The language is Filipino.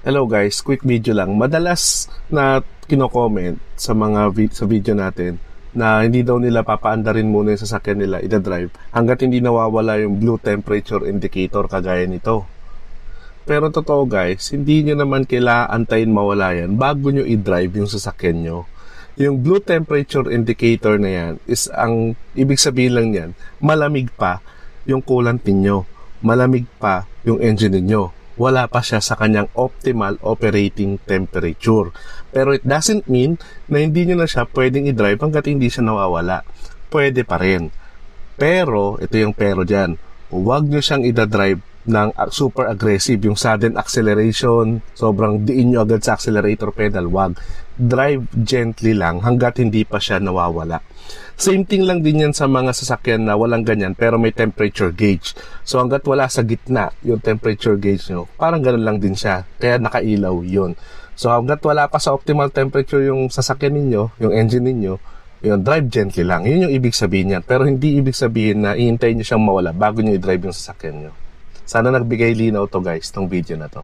Hello guys, quick video lang. Madalas na kino-comment sa sa video natin na hindi daw nila papaandarin muna yung sasakyan nila ida-drive hanggat hindi nawawala yung blue temperature indicator kagaya nito. Pero totoo guys, hindi nyo naman kailangan antayin mawala yan bago nyo i-drive yung sasakyan nyo. Yung blue temperature indicator na yan is ang ibig sabihin lang yan, malamig pa yung coolant ninyo, malamig pa yung engine niyo. Wala pa siya sa kanyang optimal operating temperature. Pero it doesn't mean na hindi nyo na siya pwedeng i-drive hanggat hindi siya nawawala. Pwede pa rin. Pero, ito yung pero dyan, huwag nyo siyang i-drive ng super aggressive, yung sudden acceleration, sobrang diin nyo agad sa accelerator pedal, wag. Drive gently lang hanggat hindi pa siya nawawala. Same thing lang din yan sa mga sasakyan na walang ganyan pero may temperature gauge. So hanggat wala sa gitna yung temperature gauge nyo, parang ganun lang din siya. Kaya nakailaw yun. So hanggat wala pa sa optimal temperature yung sasakyan ninyo, yung engine ninyo, yun, drive gently lang. Yun yung ibig sabihin yan. Pero hindi ibig sabihin na ihintayin nyo siyang mawala bago nyo i-drive yung sasakyan nyo. Sana nagbigay linaw to guys, tong video na to.